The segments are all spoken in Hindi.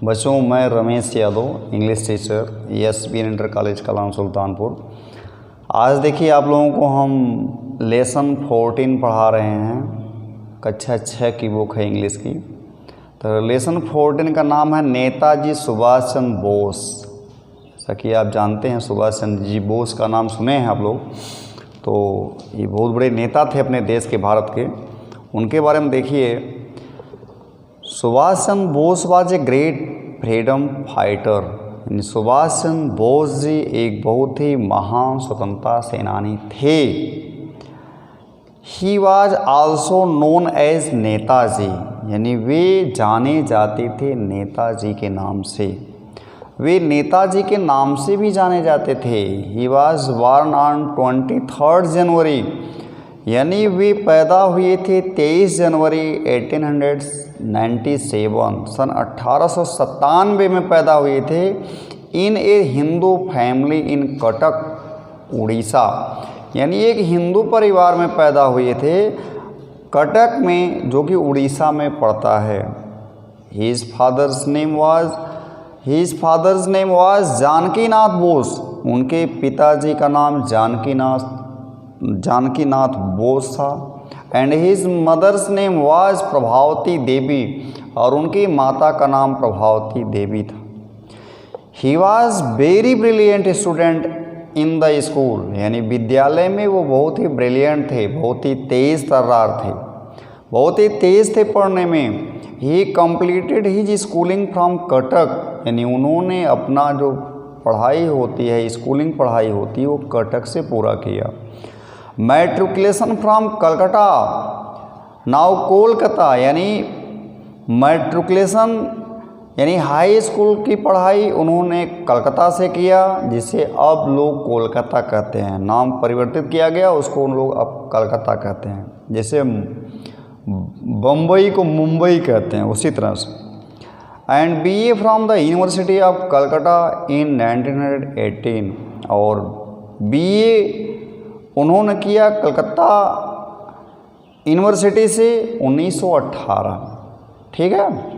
बच्चों, मैं Ramesh Yadav, English teacher, SB inter college Kalam Sultanpur. आज देखिए आप लोगों को हम लेसन 14 पढ़ा रहे हैं। कक्षा 6 की बुक है इंग्लिश की। तो लेसन 14 का नाम है नेताजी सुभाष चंद्र बोस। जैसा कि आप जानते हैं सुभाष चंद्र जी बोस का नाम सुने हैं आप लोग। तो ये बहुत बड़े नेता थे अपने देश के, भारत के। उनके बारे में देखिए, Subhash Chandra Bose was a great freedom fighter. Subhash Chandra Bose ji एक बहुत ही महान स्वतंत्रता सेनानी थे। He was also known as Netaji, यानी वे जाने जाते थे नेताजी के नाम से। वे नेताजी के नाम से भी जाने जाते थे। ही वाज बॉर्न ऑन 23 जनवरी, यानी वे पैदा हुए थे 23 जनवरी 1897, सन 1897 में पैदा हुए थे। इन ए हिंदू फैमिली इन कटक, उड़ीसा, यानी एक हिंदू परिवार में पैदा हुए थे कटक में, जो कि उड़ीसा में पड़ता है। His father's name was Janakinath Bose. उनके पिताजी का नाम जानकीनाथ बोस था। And his mother's name was Prabhavati Devi, और उनकी माता का नाम प्रभावती देवी था। He was very brilliant student in the school, यानी विद्यालय में वो बहुत ही ब्रिलियंट थे, बहुत ही तेज तर्रार थे, बहुत ही तेज थे पढ़ने में। ही completed his schooling from Cuttack, यानी उन्होंने अपना जो पढ़ाई होती है, स्कूलिंग पढ़ाई होती है, वो कटक से पूरा किया। Matriculation from Calcutta, now Kolkata, यानी मैट्रिकुलेशन यानी हाई स्कूल की पढ़ाई उन्होंने कलकत्ता से किया, जिसे अब लोग कोलकाता कहते हैं। नाम परिवर्तित किया गया, उसको उन लोग अब कलकत्ता कहते हैं। जैसे बम्बई को मुंबई कहते हैं, उसी तरह से। And BA from the university of Calcutta in 1918, और BA उन्होंने किया कलकत्ता यूनिवर्सिटी से 1918। ठीक है,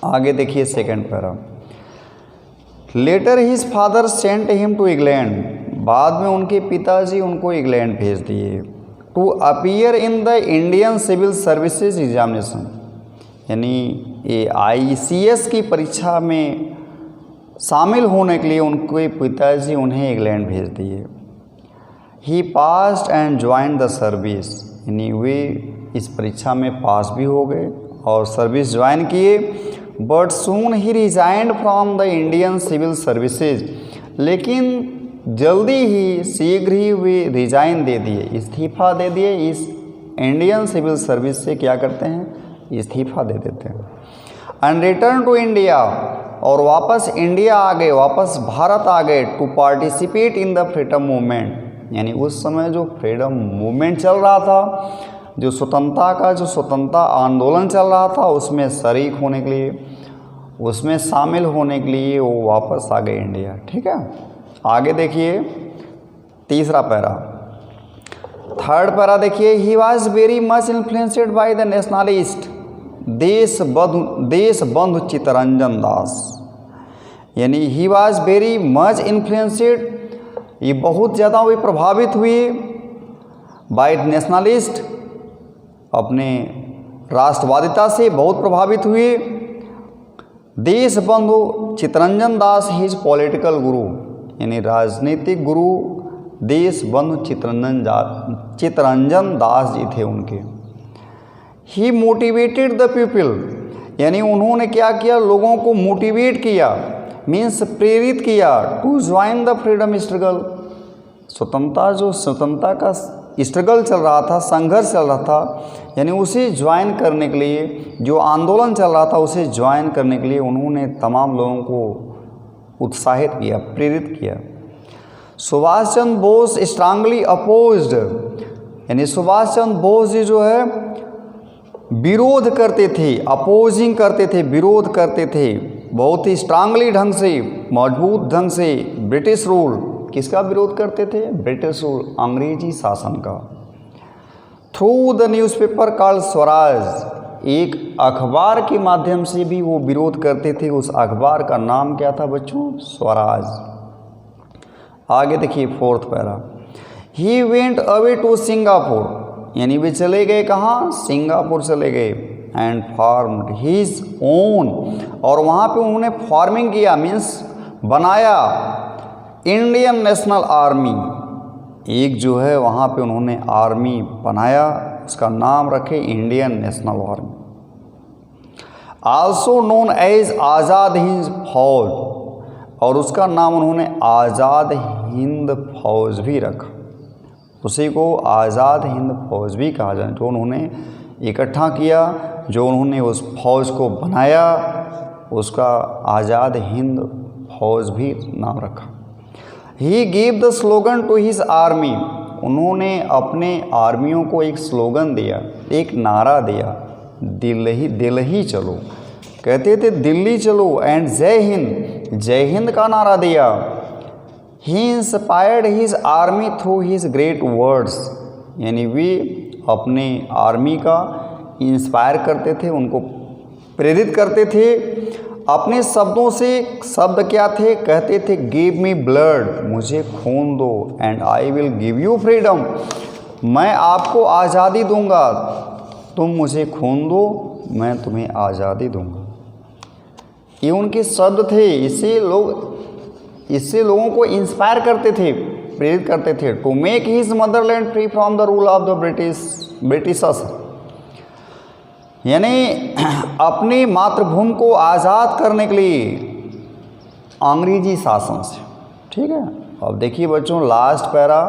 आगे देखिए second para. Letter his father sent him to England, बाद में उनके पिताजी उनको इंग्लैंड भेज दिए। To appear in the Indian civil services examination, यानी ये ICS की परीक्षा में शामिल होने के लिए उनके पिताजी उन्हें इंग्लैंड भेज दिए। He passed and join the service, यानी वे इस परीक्षा में पास भी हो गए और सर्विस ज्वाइन किए। बट सून ही resigned from the Indian civil services, लेकिन जल्दी ही, शीघ्र ही वे रिजाइन दे दिए, इस्तीफा दे दिए। इस इंडियन सिविल सर्विस से क्या करते हैं, इस्तीफा दे देते हैं। एंड रिटर्न टू इंडिया, और वापस इंडिया आ गए, वापस भारत आ गए। To participate in the freedom movement, यानी उस समय जो फ्रीडम मूवमेंट चल रहा था, जो स्वतंत्रता आंदोलन चल रहा था, उसमें शरीक होने के लिए, उसमें शामिल होने के लिए वो वापस आ गए इंडिया। ठीक है, आगे देखिए तीसरा पैरा, थर्ड पैरा देखिए। He was very much influenced by the nationalist देश बंधु चित्तरंजन दास, यानी he was very much influenced, ये बहुत ज़्यादा वे प्रभावित हुए बाय नेशनलिस्ट, अपने राष्ट्रवादिता से बहुत प्रभावित हुए। देश बंधु चित्तरंजन दास हिज पॉलिटिकल गुरु, यानी राजनीतिक गुरु देश बंधु चित्तरंजन दास जी थे उनके। ही मोटिवेटेड द पीपल, यानी उन्होंने क्या किया, लोगों को मोटिवेट किया, मीन्स प्रेरित किया। To join the freedom struggle, स्वतंत्रता का स्ट्रगल चल रहा था, संघर्ष चल रहा था, यानी उसे ज्वाइन करने के लिए, जो आंदोलन चल रहा था उसे ज्वाइन करने के लिए उन्होंने तमाम लोगों को उत्साहित किया, प्रेरित किया। सुभाष चंद्र बोस स्ट्रांगली अपोज्ड, यानी सुभाष चंद्र बोस जी जो है विरोध करते थे, अपोजिंग करते थे, विरोध करते थे बहुत ही स्ट्रांगली ढंग से, मजबूत ढंग से ब्रिटिश रूल। किसका विरोध करते थे, ब्रिटिश रूल, अंग्रेजी शासन का। Through the newspaper called Swaraj, एक अखबार के माध्यम से भी वो विरोध करते थे। उस अखबार का नाम क्या था बच्चों? स्वराज। आगे देखिए fourth para, he went away to Singapore, यानी वे चले गए कहाँ? सिंगापुर चले गए। एंड फार्म्ड हिज ओन, और वहाँ पे उन्होंने फार्मिंग किया, मीन्स बनाया इंडियन नेशनल आर्मी। एक जो है वहाँ पे उन्होंने आर्मी बनाया, उसका नाम रखे Indian national army. Also known as Azad Hind Fauj, और उसका नाम उन्होंने आज़ाद हिंद फौज भी रखा। उसी को आज़ाद हिंद फौज भी कहा जाए, जो उन्होंने इकट्ठा किया, जो उन्होंने उस फौज को बनाया, उसका आज़ाद हिंद फौज भी नाम रखा। He gave the slogan to his army, उन्होंने अपने आर्मियों को एक स्लोगन दिया, एक नारा दिया, दिल्ली चलो, कहते थे दिल्ली चलो। एंड जय हिंद, जय हिंद का नारा दिया। He inspired his army through his great words, यानी वे अपने आर्मी का इंस्पायर करते थे, उनको प्रेरित करते थे अपने शब्दों से। शब्द क्या थे? कहते थे गिव मी ब्लड, मुझे खून दो, and I will give you freedom, मैं आपको आज़ादी दूंगा, तुम मुझे खून दो, मैं तुम्हें आज़ादी दूंगा। ये उनके शब्द थे। इससे लोगों को इंस्पायर करते थे, प्रेरित करते थे। To make his motherland free from the rule of the Britishers, यानी अपनी मातृभूमि को आज़ाद करने के लिए अंग्रेजी शासन से। ठीक है, अब देखिए बच्चों last para,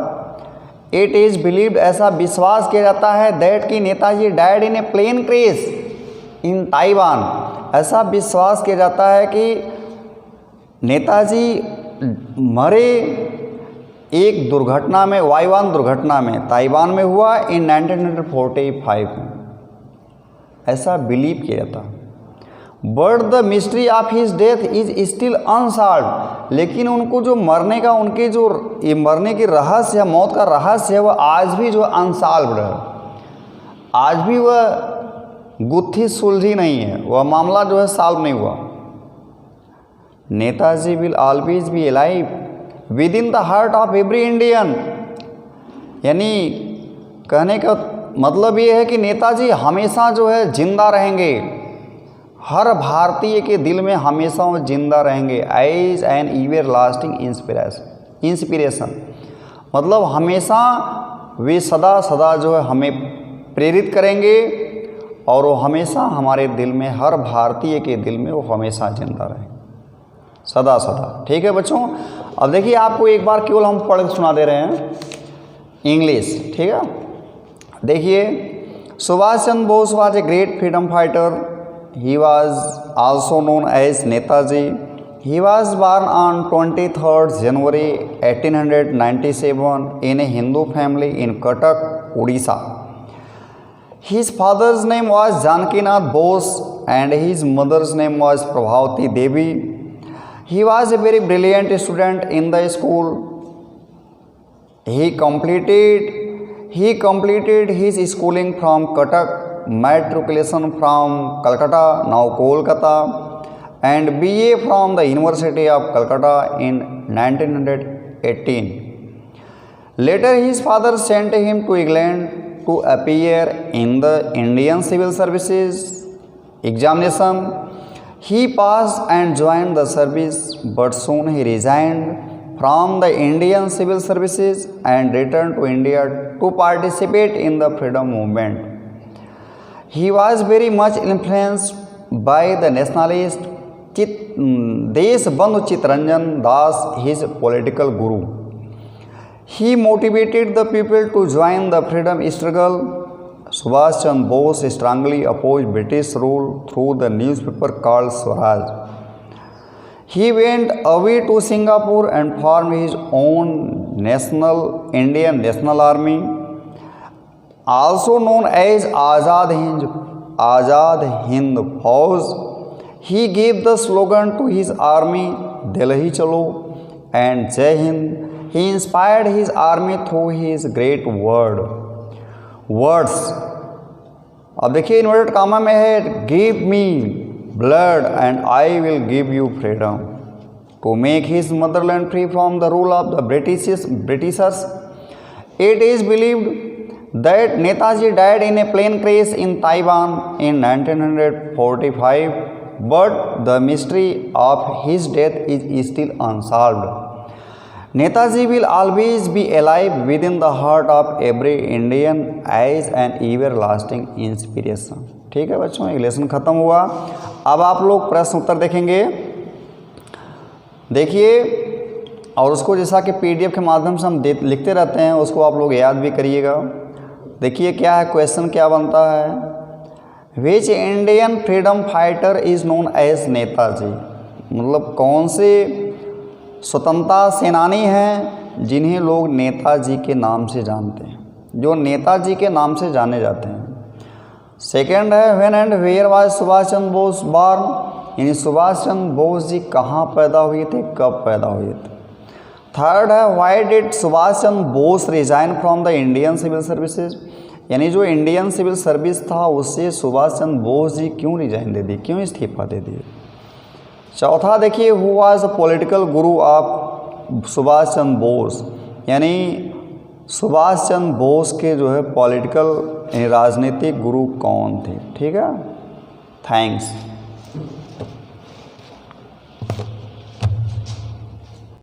it is believed, ऐसा विश्वास किया जाता है, दैट कि Netaji died in a plane crash in Taiwan, ऐसा विश्वास किया जाता है कि नेताजी मरे एक दुर्घटना में, वायुयान दुर्घटना में, ताइवान में हुआ इन 1945 में, ऐसा बिलीव किया जाता है। But the mystery of his death is still unsolved, लेकिन उनको जो मरने का, उनके जो ये मरने की रहस्य है, मौत का रहस्य है, वह आज भी जो अनसॉल्व्ड है, आज भी वह गुत्थी सुलझी नहीं है, वह मामला जो है सॉल्व नहीं हुआ। Netaji will always be alive with in the heart of every Indian, यानी कहने का मतलब ये है कि नेताजी हमेशा जो है जिंदा रहेंगे, हर भारतीय के दिल में हमेशा वो जिंदा रहेंगे। As an everlasting inspiration, मतलब हमेशा वे सदा सदा जो है हमें प्रेरित करेंगे, और वो हमेशा हमारे दिल में, हर भारतीय के दिल में वो हमेशा जिंदा रहेंगे, सदा सदा। ठीक है बच्चों, अब देखिए आपको एक बार केवल हम पढ़ के सुना दे रहे हैं इंग्लिश। ठीक है, देखिए, Subhash Chandra Bose was a great freedom fighter, he was also known as Netaji. He was born on 23rd January 1897 in a Hindu family in Cuttack, Odisha. His father's name was Janakinath Bose and his mother's name was Prabhavati Devi. He was a very brilliant student in the school. He completed his schooling from Cuttack, matriculation from Calcutta, now Kolkata, and BA from the University of Calcutta in 1918. Later his father sent him to England to appear in the Indian Civil Services examination. He passed and joined the service, but soon he resigned from the Indian Civil Services and returned to India to participate in the freedom movement. He was very much influenced by the nationalist Deshbandhu Chittaranjan Das, his political guru. He motivated the people to join the freedom struggle. Subhash Chandra Bose strongly opposed British rule through the newspaper called Swaraj. He went away to Singapore and formed his own Indian National Army, also known as Azad Hind Fauj. He gave the slogan to his army, Delhi Chalo and Jai Hind. He inspired his army through his great words. अब देखिए इन्वर्टेड कामा में है give me blood and I will give you freedom to make his motherland free from the rule of the Britishers. It is believed that Netaji died in a plane crash in Taiwan in 1945, but the mystery of his death is still unsolved. Netaji will always be alive within the heart of every Indian as an everlasting inspiration। ठीक है बच्चों, एक लेसन खत्म हुआ। अब आप लोग प्रश्न उत्तर देखेंगे, देखिए, और उसको जैसा कि PDF के माध्यम से हम लिखते रहते हैं उसको आप लोग याद भी करिएगा। देखिए क्या है क्वेश्चन, क्या बनता है, which Indian freedom fighter is known as Netaji, मतलब कौन से स्वतंत्रता सेनानी हैं जिन्हें लोग नेताजी के नाम से जानते हैं, जो नेताजी के नाम से जाने जाते हैं। सेकंड है when and where was Subhash Chandra Bose born, यानी सुभाष चंद्र बोस जी कहाँ पैदा हुए थे, कब पैदा हुए थे। थर्ड है why did Subhash Chandra Bose resign from the Indian civil services, यानी जो इंडियन सिविल सर्विस था उससे सुभाष चंद्र बोस जी क्यों रिजाइन दे दी, क्यों इस्तीफा दे दिए। चौथा देखिए who was the political Guru of Subhash Chandra Bose, यानी सुभाष चंद्र बोस के जो है पॉलिटिकल राजनीतिक गुरु कौन थे। ठीक है, थैंक्स।